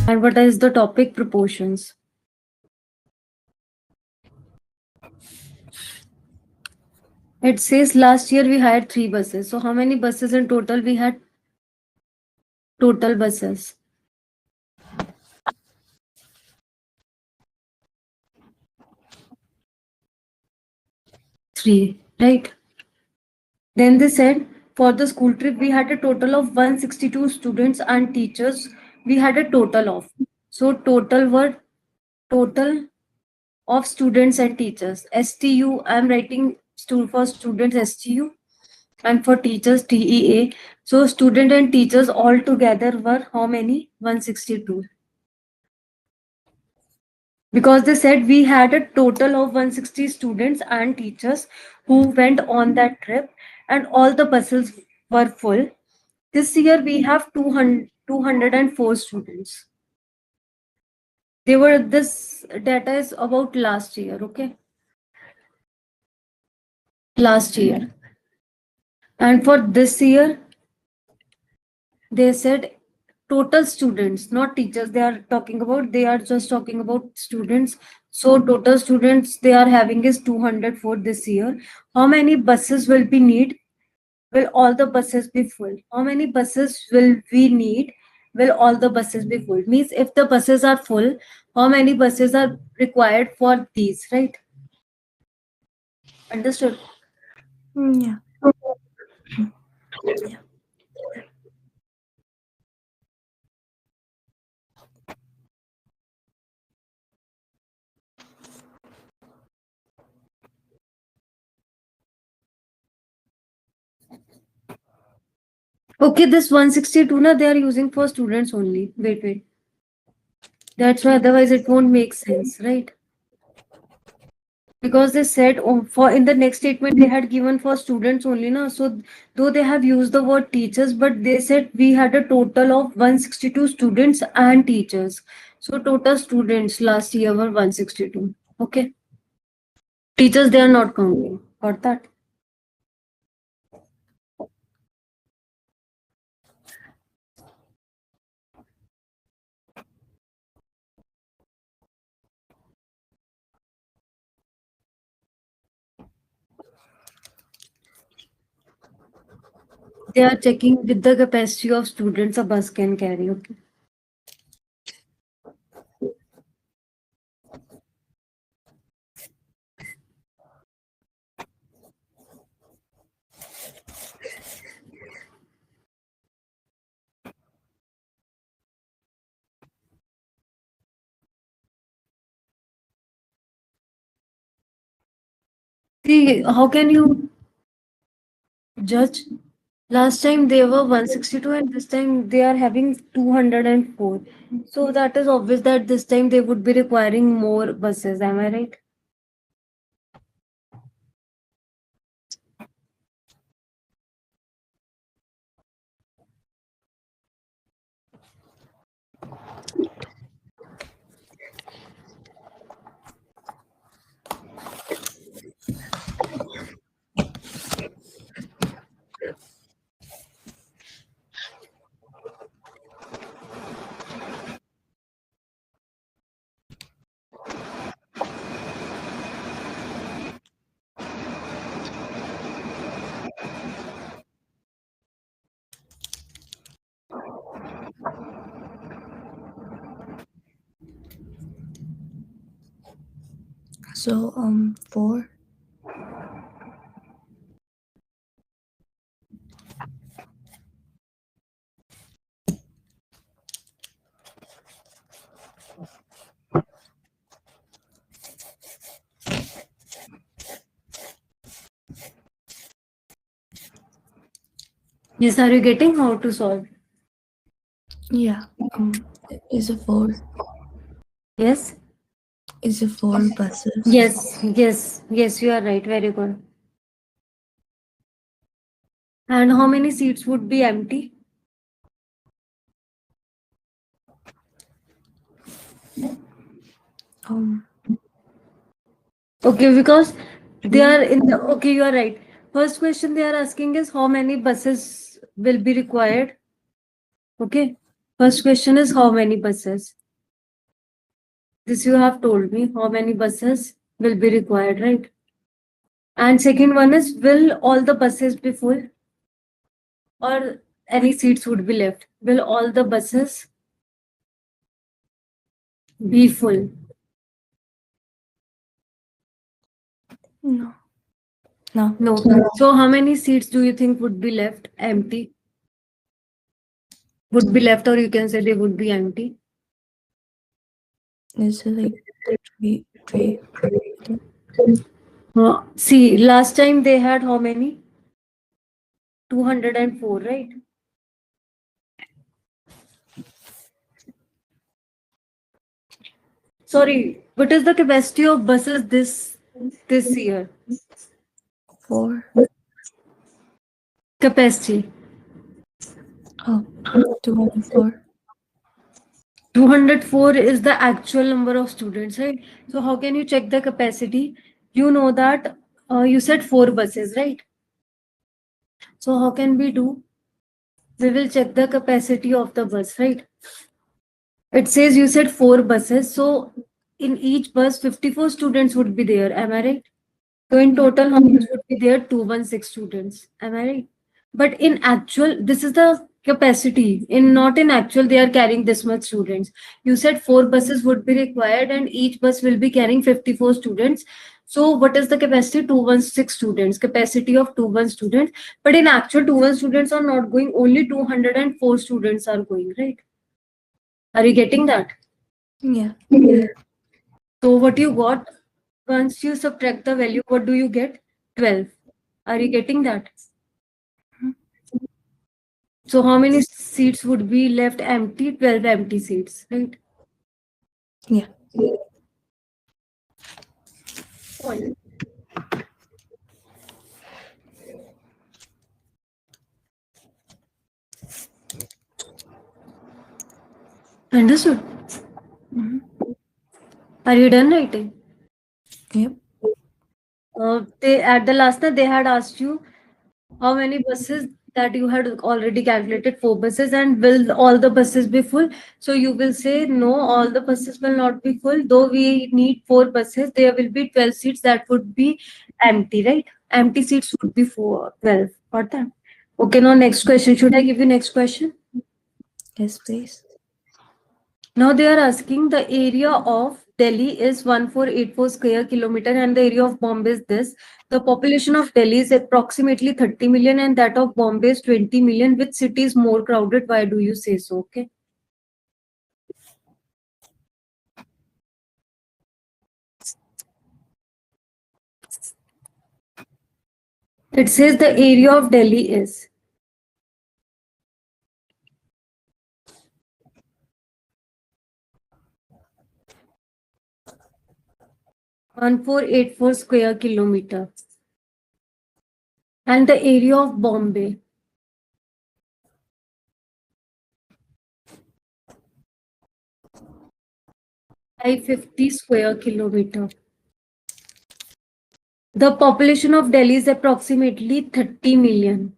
And what is the topic? Proportions. It says last year we hired 3 buses. So how many buses in total we had? Total buses. 3, right? Then they said for the school trip we had a total of 162 students and teachers. We had a total of. So total of students and teachers. STU, I'm writing for students STU and for teachers TEA. So student and teachers all together were how many? 162. Because they said we had a total of 160 students and teachers who went on that trip and all the buses were full. This year we have 204 students. This data is about last year, okay? Last year. And for this year, they said total students, not teachers. They are just talking about students. So total students they are having is 204 this year. How many buses will be need? Will all the buses be full? How many buses will we need? Will all the buses be full? Means if the buses are full, how many buses are required for these, right? Understood? Yeah. Yeah. Okay, this 162 na they are using for students only. Wait. That's why otherwise it won't make sense, right? Because they said for in the next statement they had given for students only na. So though they have used the word teachers, but they said we had a total of 162 students and teachers. So total students last year were 162. Okay. Teachers they are not counting. Got that? They are checking with the capacity of students a bus can carry. Okay. See, how can you judge? Last time they were 162 and this time they are having 204. So that is obvious that this time they would be requiring more buses. Am I right? So 4. Yes, are you getting how to solve? Yeah. Is a 4. Yes? Is a 4 buses. Yes, you are right. Very good. And how many seats would be empty? Okay, because they are in the okay, you are right. First question they are asking is how many buses will be required? Okay. First question is how many buses? This you have told me how many buses will be required, right? And second one is, will all the buses be full or any seats would be left? Will all the buses be full? No. No. No. So how many seats do you think would be left empty? Would be left, or you can say they would be empty. Is it like three? I think. See, last time they had how many? 204, right? Sorry, what is the capacity of buses this year? 4. Capacity. Oh, 204. 204 is the actual number of students, right? So how can you check the capacity? You know that you said four buses, right? So how can we do? We will check the capacity of the bus, right? It says you said four buses. So in each bus, 54 students would be there. Am I right? So in Yeah. total, how much would be there? 216 students. Am I right? But in actual, this is the capacity. In not in actual, they are carrying this much students. You said four buses would be required, and each bus will be carrying 54 students. So what is the capacity? 216 students. Capacity of 21 students. But in actual, 21 students are not going. Only 204 students are going. Right? Are you getting that? Yeah. So what you got? Once you subtract the value, what do you get? 12. Are you getting that? Mhm. So how many seats would be left empty? 12 empty seats, right? Yeah. Point. Understood. Mm-hmm. Are you done writing? Yep. They at the last night they had asked you how many buses that you had already calculated four buses, and will all the buses be full? So you will say no, all the buses will not be full. Though we need four buses, there will be 12 seats that would be empty, right? Empty seats would be 12. Got that? Okay, now next question. Should I give you next question? Yes, please. Now they are asking the area of Delhi is 1484 square kilometer and the area of Bombay is this. The population of Delhi is approximately 30 million and that of Bombay is 20 million. Which city is more crowded? Why do you say so? Okay. It says the area of Delhi is 1484 square kilometer and the area of Bombay 550 square kilometer. The population of Delhi is approximately 30 million.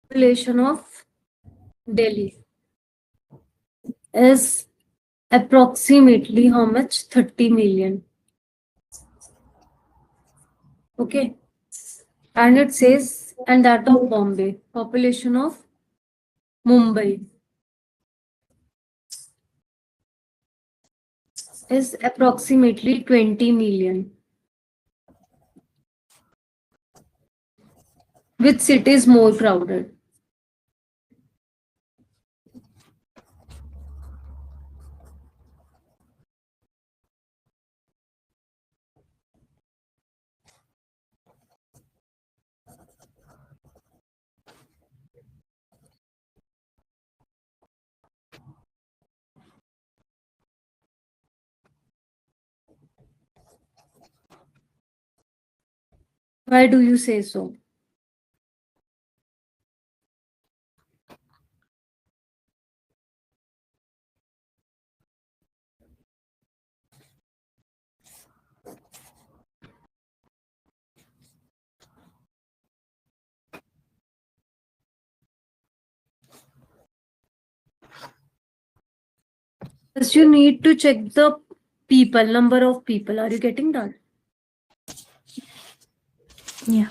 Population of Delhi is approximately how much? 30 million. Okay. And it says, and that of Bombay, population of Mumbai is approximately 20 million. Which city is more crowded? Why do you say so? First, you need to check the people, number of people. Are you getting that? Yeah.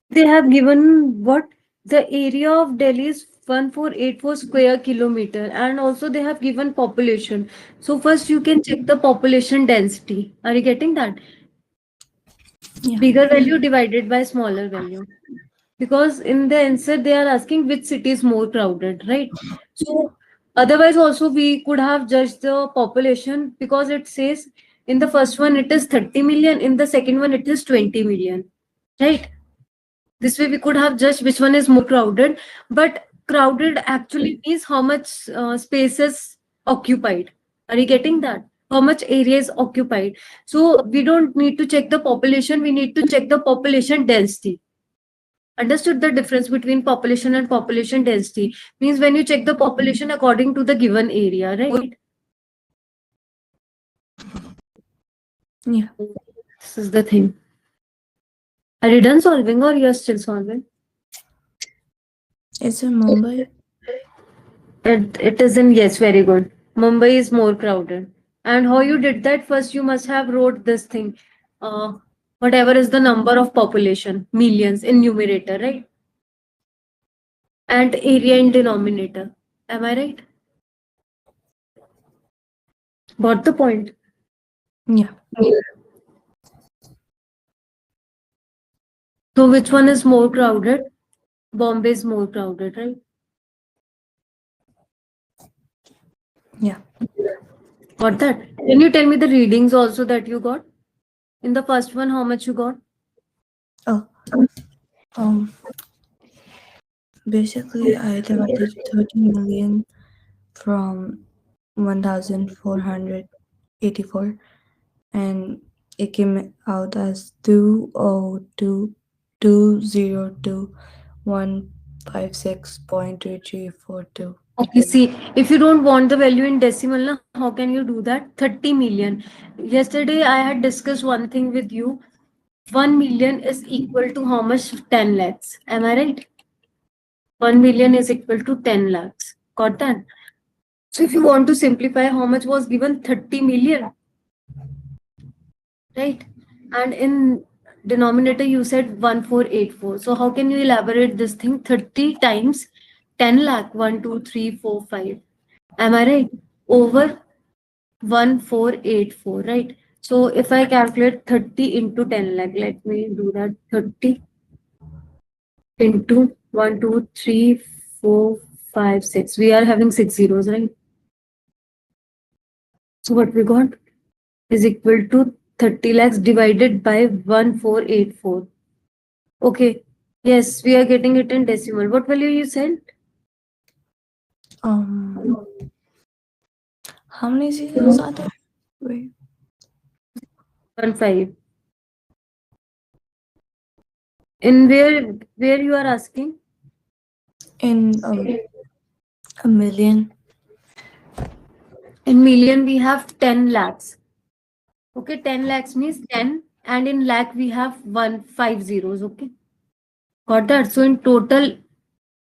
They have given what? The area of Delhi is 1484 square kilometer, and also they have given population. So first you can check the population density. Are you getting that? Yeah. Bigger value divided by smaller value. Because in the answer they are asking which city is more crowded, right? So otherwise also we could have judged the population, because it says in the first one it is 30 million, in the second one it is 20 million, right? This way we could have judged which one is more crowded. But crowded actually means how much space is occupied. Are you getting that? How much area is occupied? So we don't need to check the population, we need to check the population density. Understood the difference between population and population density? Means when you check the population according to the given area, right? Yeah. This is the thing. Are you done solving or you're still solving? It's in Mumbai. It is in, yes, very good. Mumbai is more crowded. And how you did that? First, you must have wrote this thing. Uh, Whatever is the number of population, millions in numerator, right? And area in denominator. Am I right? Got the point? Yeah. So which one is more crowded? Bombay is more crowded, right? Yeah. Got that? Can you tell me the readings also that you got? In the first one, how much you got? Oh. Um. Basically, I divided 30 million from 1,484, and it came out as 202,202,156.3342. Okay, see, if you don't want the value in decimal, na, how can you do that? 30 million. Yesterday, I had discussed one thing with you. 1 million is equal to how much? 10 lakhs. Am I right? 1 million is equal to 10 lakhs. Got that? So if you want to simplify, how much was given? 30 million, right? And in denominator, you said 1484. So how can you elaborate this thing? 30 times 10 lakh, 1, 2, 3, 4, 5. Am I right? Over 1484, right? So if I calculate 30 into 10 lakh, let me do that. 30 into 1, 2, 3, 4, 5, 6. We are having 6 zeros, right? So what we got is equal to 30 lakhs divided by 1484. Okay. Yes, we are getting it in decimal. What value you said? Um, how many zeros are there? Wait, 1.5. In where you are asking? in a million. In million we have 10 lakhs. Okay, 10 lakhs means 10, and in lakh we have 1 5 zeros. Okay, got that? So in total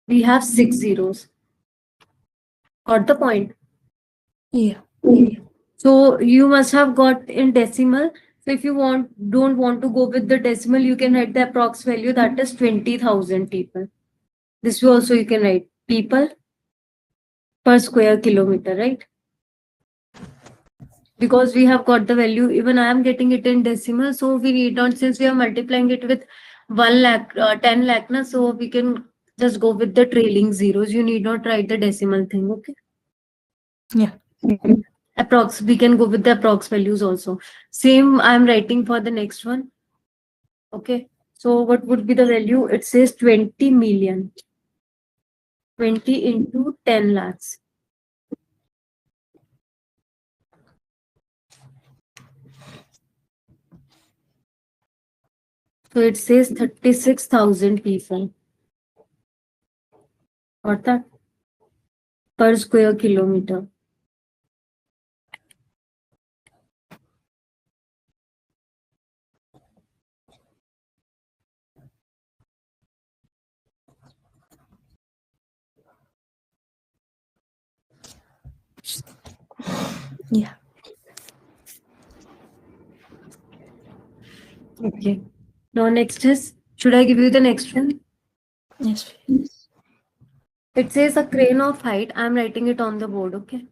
we have 6 zeros. Got the point? Yeah. So you must have got in decimal. So if you don't want to go with the decimal, you can write the approx value, that is 20,000 people. This way also you can write people per square kilometer, right? Because we have got the value, even I am getting it in decimal, so we need not, since we are multiplying it with 1 lakh, 10 lakh, na, so we can just go with the trailing zeros. You need not write the decimal thing, okay? Yeah. Approx, we can go with the approx values also. Same, I am writing for the next one. Okay, so what would be the value? It says 20 million. 20 into 10 lakhs. So it says 36,000 people. Got that? Per square kilometer. Yeah. Okay. Now next is, should I give you the next one? Yes, please. It says a crane of height. I'm writing it on the board, okay?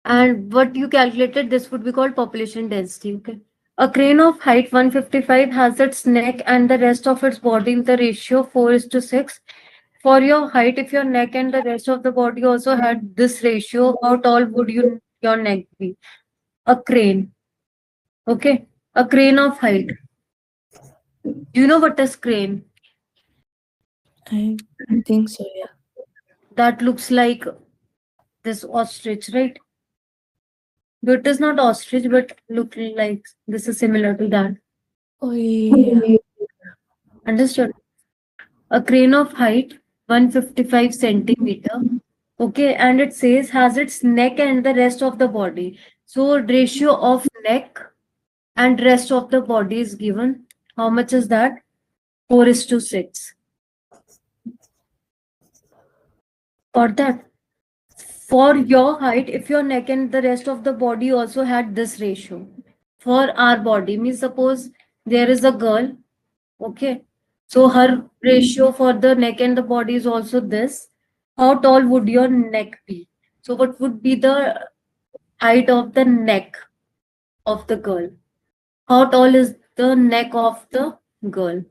And what you calculated, this would be called population density, okay? A crane of height 155 has its neck and the rest of its body in the ratio 4:6. For your height, if your neck and the rest of the body also had this ratio, how tall would your neck be? A crane, okay? A crane of height. Do you know what is crane? I think so. Yeah. That looks like this ostrich, right? But it is not ostrich, but look like this is similar to that. Oh yeah. Understood? A crane of height 155 centimeter. Okay, and it says has its neck and the rest of the body. So ratio of neck and rest of the body is given. How much is that? 4:6. Got that? For your height, if your neck and the rest of the body also had this ratio. For our body, means suppose there is a girl, okay, so her ratio for the neck and the body is also this. How tall would your neck be? So what would be the height of the neck of the girl? How tall is the neck of the girl?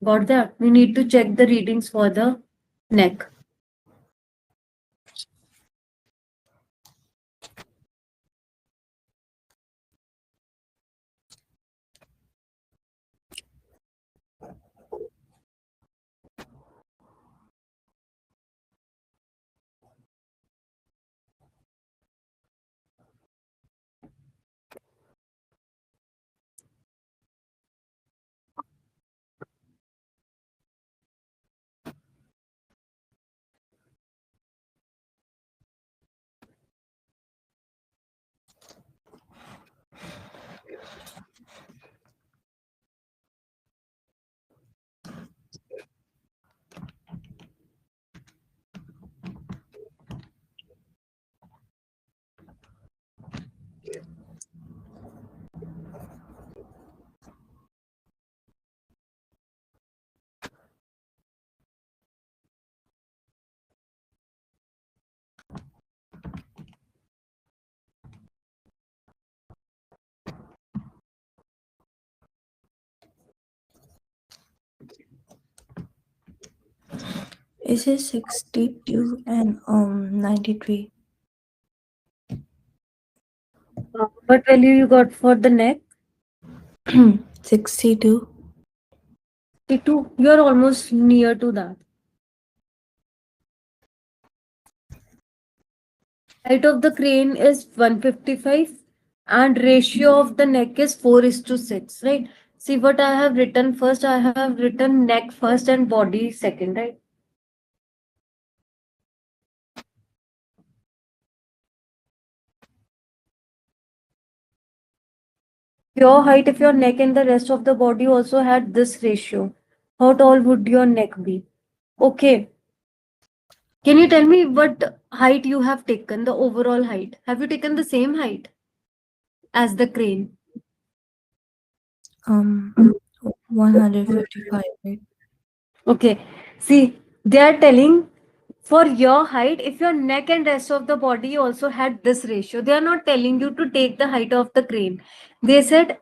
Got that? We need to check the readings for the neck. Is it 62 and 93? What value you got for the neck? 62. 52. You are almost near to that. Height of the crane is 155 and ratio of the neck is 4 is to 6, right? See what I have written first. I have written neck first and body second, right? Your height, if your neck and the rest of the body also had this ratio, how tall would your neck be? Okay. Can you tell me what height you have taken, the overall height? Have you taken the same height as the crane? Um, 155, right? Okay. See, they are telling for your height, if your neck and rest of the body also had this ratio, they are not telling you to take the height of the crane. They said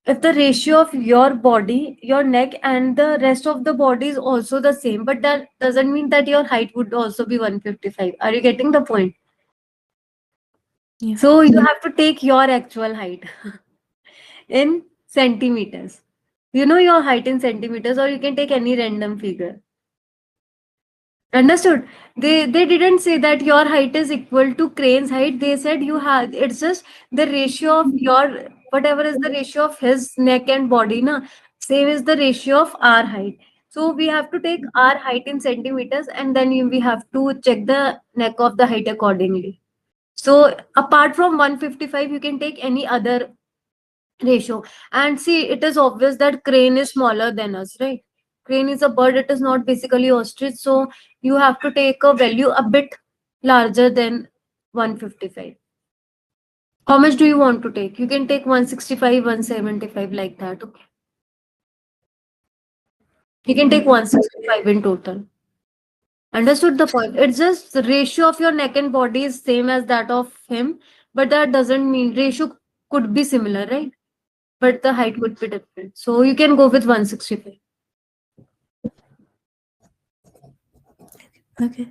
if the ratio of your body, your neck, and the rest of the body is also the same, but that doesn't mean that your height would also be 155. Are you getting the point? Yeah. So you have to take your actual height in centimeters. You know your height in centimeters, or you can take any random figure. Understood? They didn't say that your height is equal to crane's height. They said you have, it's just the ratio of your, whatever is the ratio of his neck and body, na same is the ratio of our height. So we have to take our height in centimeters and then we have to check the neck of the height accordingly. So apart from 155, you can take any other ratio. And see, it is obvious that crane is smaller than us, right? Crane is a bird, it is not basically ostrich. So you have to take a value a bit larger than 155. How much do you want to take? You can take 165, 175 like that. Okay. You can take 165 in total. Understood the point? It's just the ratio of your neck and body is same as that of him, but that doesn't mean ratio could be similar, right? But the height would be different. So you can go with 165. Okay.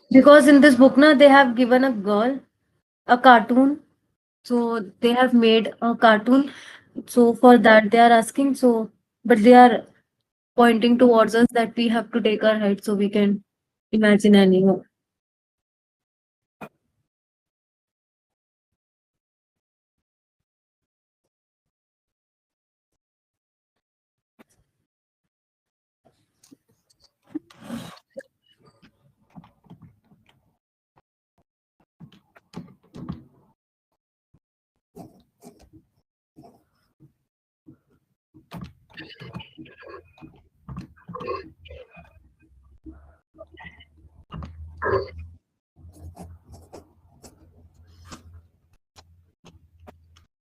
Because in this book, na, they have given a girl a cartoon. So they have made a cartoon. So for that, they are asking. So, but they are pointing towards us that we have to take our height so we can imagine anyone.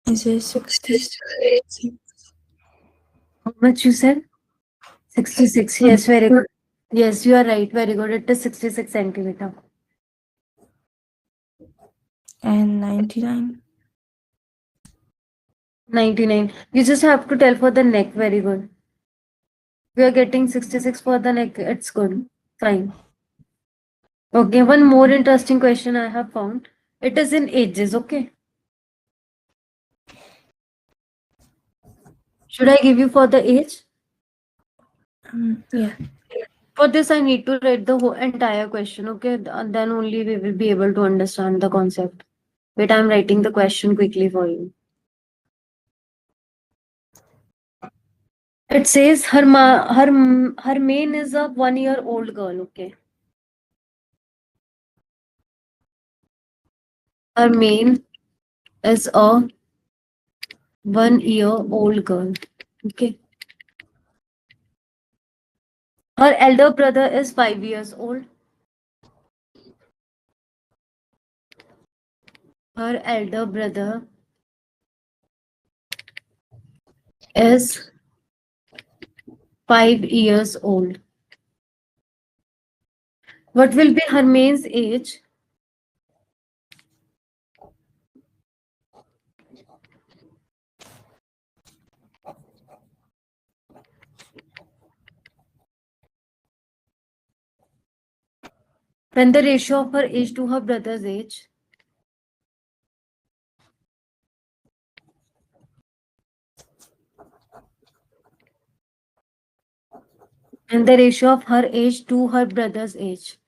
Is it 66? How much you said? 66. Yes, very good. Yes, you are right. Very good. It is 66 centimeter. And 99? 99. You just have to tell for the neck. Very good. We are getting 66 for the neck. It's good. Fine. Okay, one more interesting question I have found. It is in ages, okay? Should I give you for the age? Yeah. For this, I need to write the whole entire question, okay? And then only we will be able to understand the concept. Wait, I'm writing the question quickly for you. It says her main is a 1 year old girl, okay? Her main is a 1 year old girl, okay? Her elder brother is 5 years old. Her elder brother is 5 years old. What will be her main's age when the ratio of her age to her brother's age and the ratio of her age to her brother's age?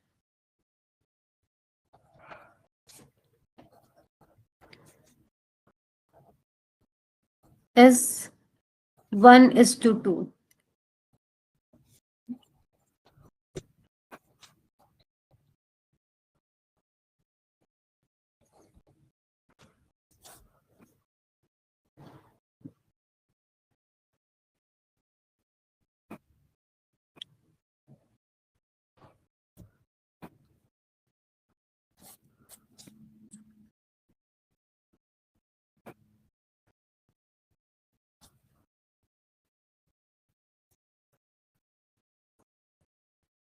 is 1:2.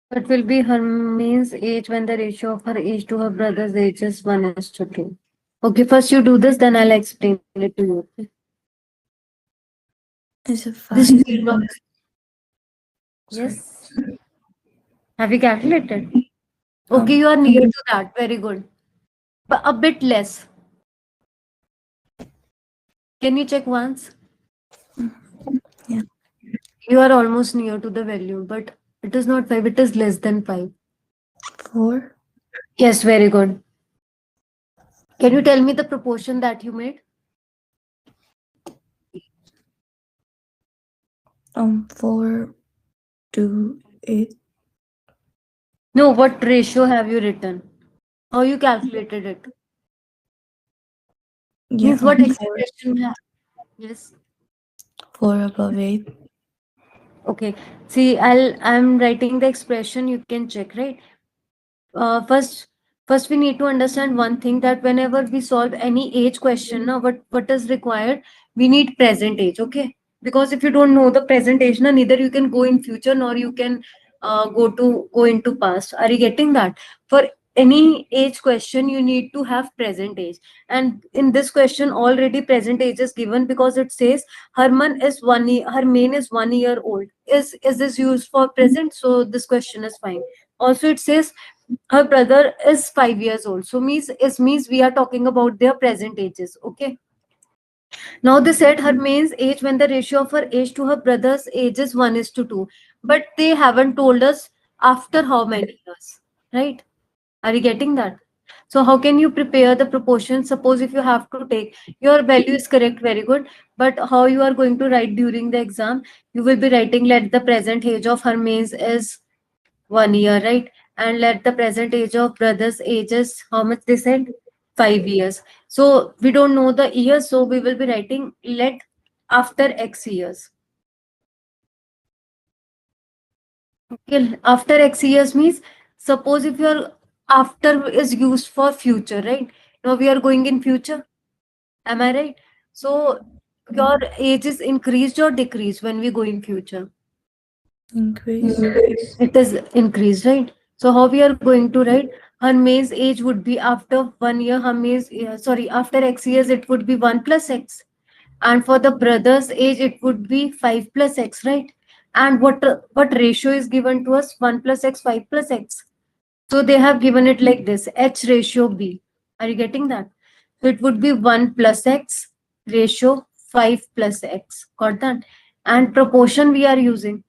What will be Hermione's age when the ratio of her age to her brother's age is 1:2? Okay, first you do this, then I'll explain it to you. Is it This 5? Sorry. yes. Have you calculated? Okay, Um, you are near to that. Very good. But a bit less. Can you check once? yeah. You are almost near to the value, but it is not 5, it is less than 5. 4. Yes, very good. Can you tell me the proportion that you made? 4 to 8. No, what ratio have you written? How you calculated it? Yeah. Means what 4. expression have? Yes. 4 above 8. Okay. See, I'm writing the expression. You can check, right? First we need to understand one thing, that whenever we solve any age question, now what is required, we need present age. Okay, because if you don't know the present age, na, neither you can go in future nor you can go into past. Are you getting that? For any age question you need to have present age, and in this question already present age is given, because it says Herman is 1 year, her main is 1 year old. Is this used for present? So this question is fine. Also it says her brother is 5 years old, so means we are talking about their present ages. Okay, now they said her maid's age when the ratio of her age to her brother's age is 1:2, but they haven't told us after how many years, right? Are you getting that? So how can you prepare the proportion? Suppose if you have to take, your value is correct, very good, but how you are going to write during the exam? You will be writing, let the present age of her maid's is 1 year, right? And let the present age of brothers ages, how much they said? 5 years. So we don't know the years, so we will be writing let after X years. Okay, after X years means, suppose if your after is used for future, right? Now we are going in future. Am I right? So your age is increased or decreased when we go in future? Increase. It is increased, right? So how we are going to write? Her May's age would be after 1 year. Her May's sorry, after X years it would be 1 plus X, and for the brother's age it would be 5 plus X, right? And what ratio is given to us? 1 plus X, 5 plus X. So they have given it like this: H ratio B. Are you getting that? So it would be 1 plus X ratio 5 plus X. Got that? And proportion we are using.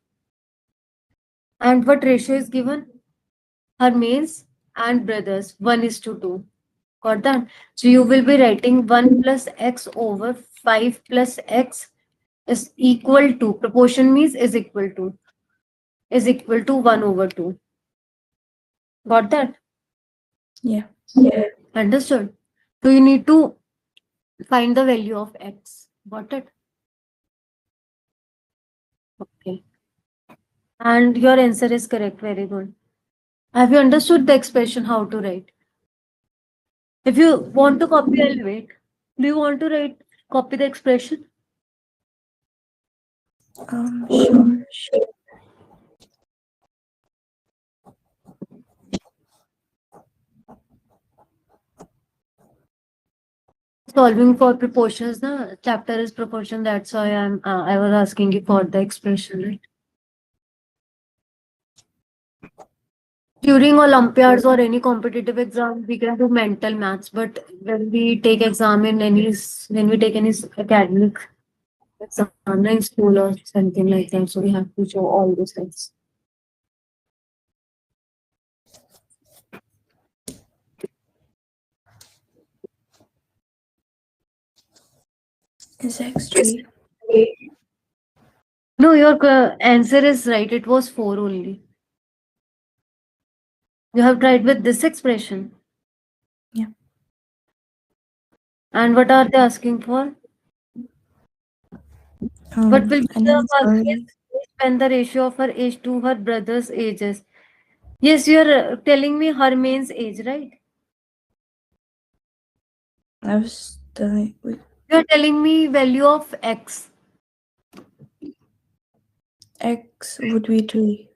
And what ratio is given? Her males and brothers 1:2. Got that? So you will be writing 1 plus X over 5 plus X is equal to, proportion means is equal to 1/2. Got that? Yeah. Understood? So you need to find the value of X. Got it? Okay. And your answer is correct. Very good. Have you understood the expression how to write? If you want to copy, I'll wait. Do you want to write, copy the expression? Sure. Solving for proportions, na chapter is proportion. That's why I was asking you for the expression, right? During Olympiads or any competitive exam, we can do mental maths, but when we take exam in when we take any academic exam in school or something like that, so we have to show all those things. Is X 3? No, your answer is right. It was 4 only. You have tried with this expression. Yeah. And what are they asking for? What will be And the his Falke's story. age and the ratio of her age to her brother's ages? Yes, you are telling me her mains age, right? I was telling. Wait, You are telling me value of x. X would be 3.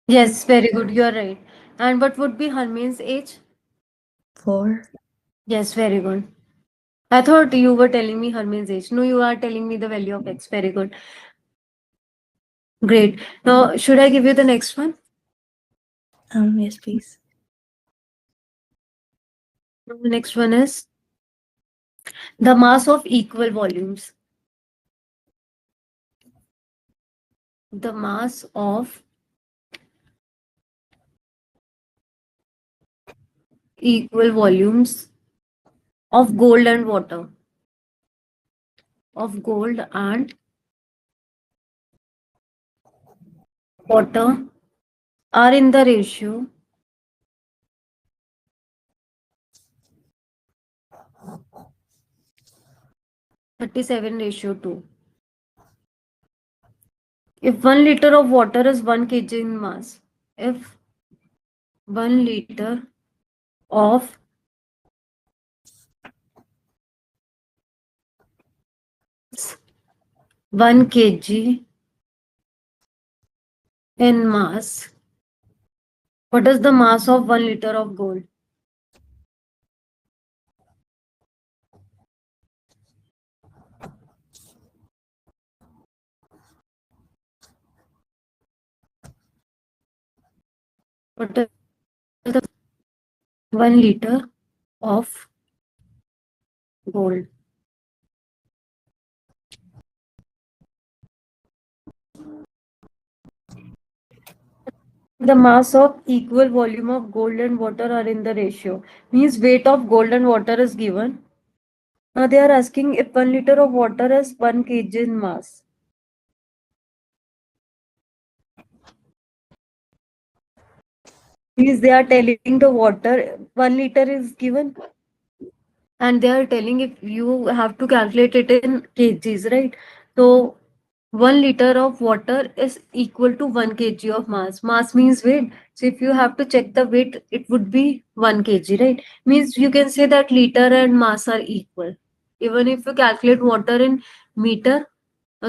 Yes, very good. You are right. And what would be her mains age? 4. Yes, very good. I thought you were telling me her mains age. No, you are telling me the value of x. Very good. Great. Now, should I give you the next one? Yes, please. The next one is the mass of equal volumes. The mass of equal volumes of gold and water. Of gold and water are in the ratio 37:2. If 1 liter of water is 1 kg in mass, if 1 liter of 1 kg in mass, what is the mass of 1 liter of gold? What is the 1 liter of gold? The mass of equal volume of gold and water are in the ratio. Means weight of gold and water is given. Now they are asking if 1 liter of water is 1 kg in mass. Means they are telling the water 1 liter is given and they are telling if you have to calculate it in kgs, right? So 1 liter of water is equal to 1 kg of mass. Mass means weight. So if you have to check the weight, it would be 1 kg, right? Means you can say that liter and mass are equal. Even if you calculate water in meter,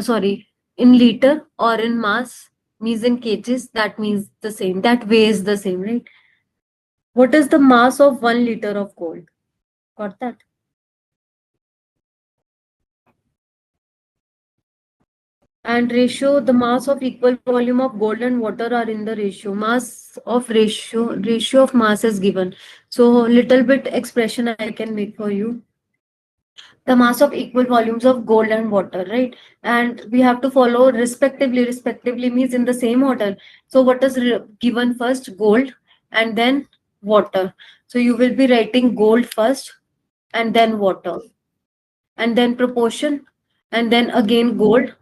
sorry, in liter or in mass, means in kgs, that means the same. That weighs the same, right? What is the mass of 1 liter of gold? Got that? And ratio, the mass of equal volume of gold and water are in the ratio. Ratio of mass is given. So little bit expression I can make for you. The mass of equal volumes of gold and water, right? And we have to follow respectively. Respectively means in the same order. So what is given first? Gold and then water. So you will be writing gold first and then water and then proportion and then again gold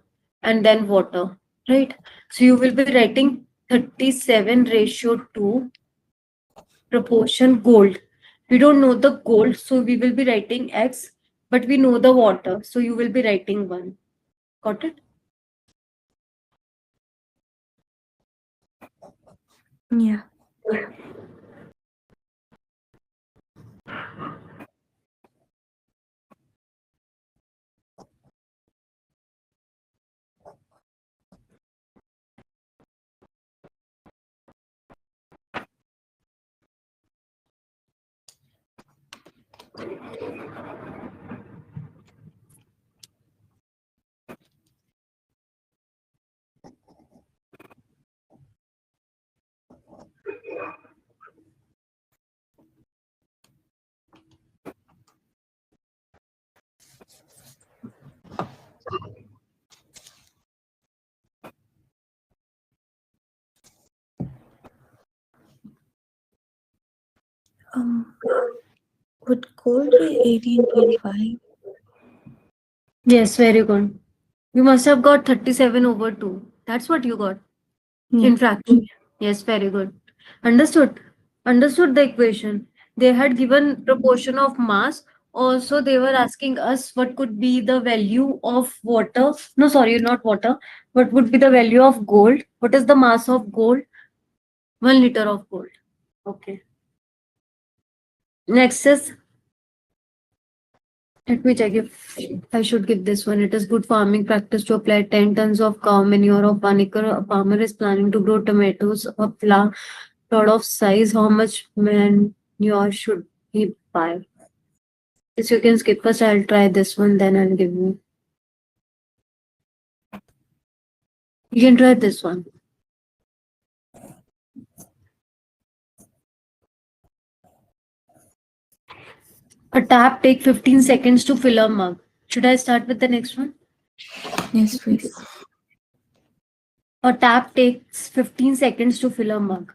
and then water, right? So you will be writing 37:2 proportion gold. We don't know the gold, so we will be writing x, but we know the water, so you will be writing 1. Got it? Yeah. Um, would gold be 18.5? Yes, very good. You must have got 37 over 2. That's what you got Yeah. in fraction. Yes, very good. Understood. Understood the equation. They had given proportion of mass. Also, they were asking us what could be the value of water. No, sorry, not water. What would be the value of gold? What is the mass of gold? 1 liter of gold. Okay. Next is, let me check if I should give this one. It is good farming practice to apply 10 tons of cow manure of 1 acre. A farmer is planning to grow tomatoes, a plot of size. How much manure should he buy? This you can skip first. I'll try this one, then I'll give you. You can try this one. A tap take 15 seconds to fill a mug. Should I start with the next one? Yes, please. A tap takes 15 seconds to fill a mug.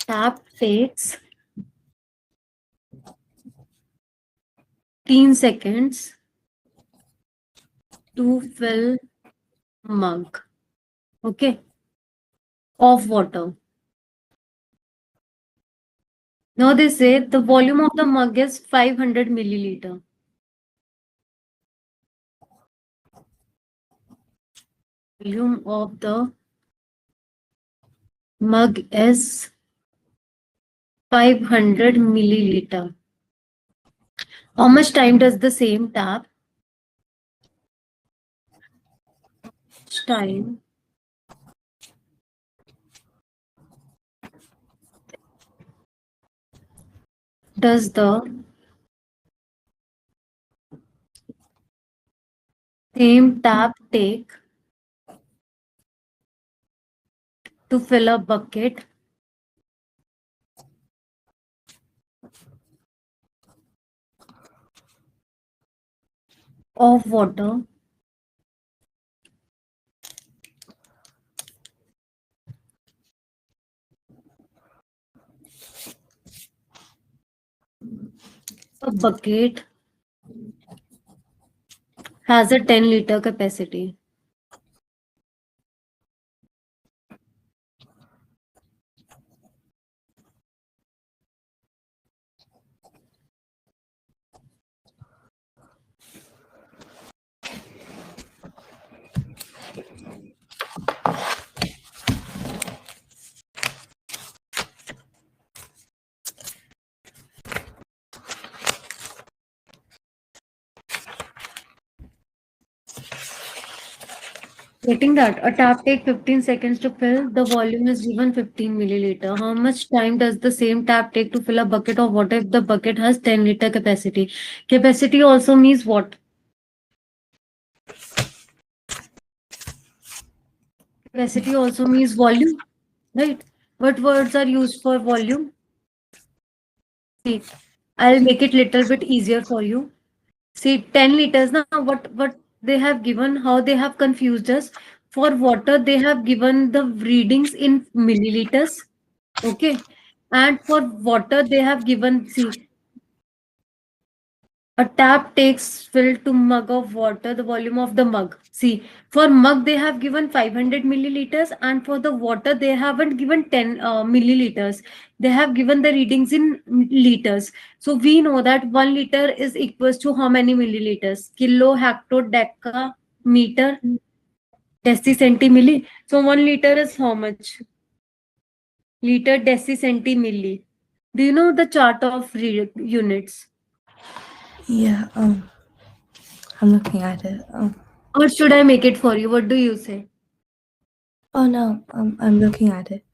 Tap takes 15 seconds to fill mug. Okay. Of water. Now they say the volume of the mug is 500 milliliter. Volume of the mug is 500 milliliter. How much time does the same tap? Time does the same tap take to fill a bucket of water a bucket has a 10-liter capacity? Getting that? A tap take 15 seconds to fill. The volume is given 15 milliliter. How much time does the same tap take to fill a bucket of water if the bucket has 10-liter capacity? Capacity also means what? Capacity also means volume, right? What words are used for volume? See, I'll make it little bit easier for you. See, 10 liters. Now, what they have given, how they have confused us. For water, they have given the readings in milliliters. Okay. And for water, they have given, see, a tap takes fill to mug of water, the volume of the mug. See, for mug, they have given 500 milliliters, and for the water, they haven't given 10 milliliters. They have given the readings in liters. So we know that 1 liter is equals to how many milliliters? Kilo, hecto, deca, meter, milli. So 1 liter is how much? Liter, milli. Do you know the chart of units? Yeah. I'm looking at it. Or should I make it for you? What do you say? Oh no. I'm looking at it.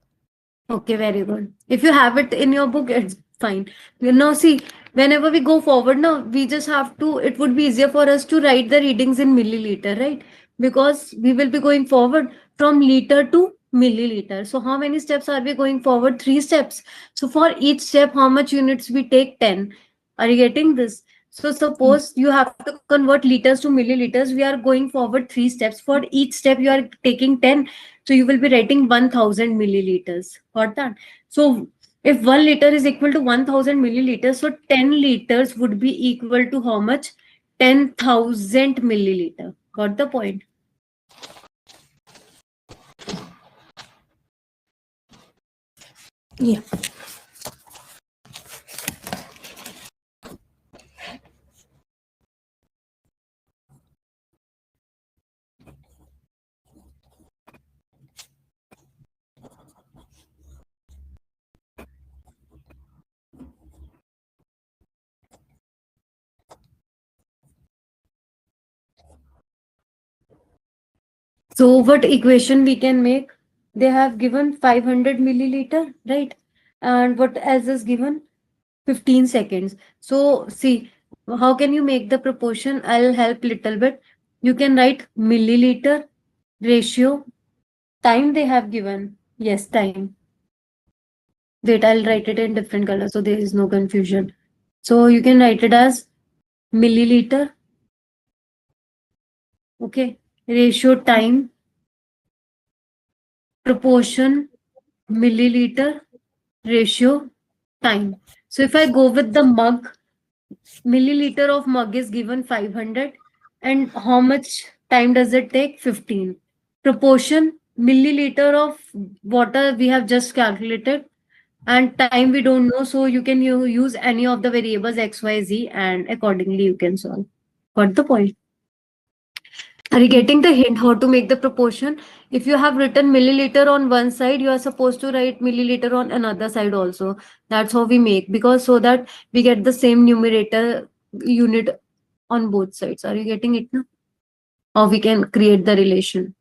Okay, very good. If you have it in your book, it's fine. You know, see, whenever we go forward now, we just have to, it would be easier for us to write the readings in milliliter, right? Because we will be going forward from liter to milliliter. So how many steps are we going forward? 3 steps. So for each step, how much units we take? 10. Are you getting this? So Yeah. suppose you have to convert liters to milliliters. We are going forward 3 steps. For each step, you are taking 10. So you will be writing 1000 milliliters. Got that? So if 1 liter is equal to 1000 milliliters, so 10 liters would be equal to how much? 10,000 milliliter. Got the point? Yeah. So what equation we can make? They have given 500 milliliter, right? And what else is given? 15 seconds. So see, how can you make the proportion? I'll help little bit. You can write milliliter ratio time they have given. Yes, time. Wait, I'll write it in different color so there is no confusion. So you can write it as milliliter, okay? Ratio time, proportion, milliliter, ratio, time. So if I go with the mug, milliliter of mug is given 500 and how much time does it take? 15. Proportion, milliliter of water we have just calculated and time we don't know, so you can use any of the variables x, y, z and accordingly you can solve. Got the point? Are you getting the hint how to make the proportion? If you have written milliliter on one side, you are supposed to write milliliter on another side also. That's how we make, because so that we get the same numerator unit on both sides. Are you getting it now? Or we can create the relation.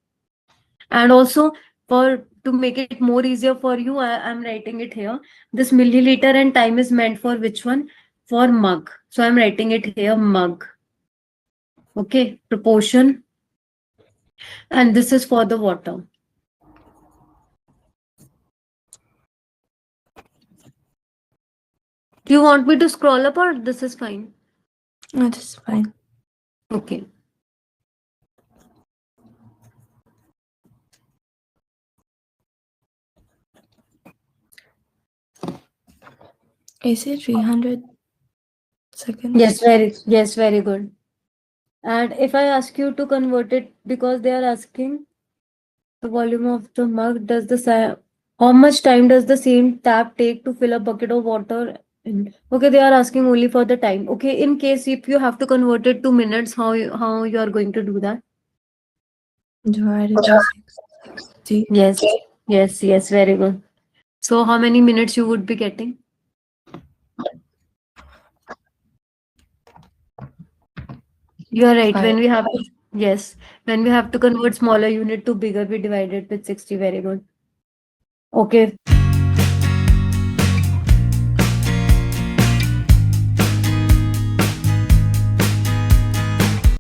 And also for to make it more easier for you, I'm writing it here. This milliliter and time is meant for which one? For mug. So I'm writing it here mug. Okay, proportion. And this is for the water. Do you want me to scroll up or this is fine? That is fine. Okay. Is it 300 seconds? Yes, very good. And if I ask you to convert it, because they are asking the volume of the mug, how much time does the same tap take to fill a bucket of water? Okay, they are asking only for the time. Okay, in case if you have to convert it to minutes, how you are going to do that? Divided by 60. Yes, yes, very good. So how many minutes you would be getting? You are right. 5. Yes, when we have to convert smaller unit to bigger, we divide it with 60. Very good. Okay.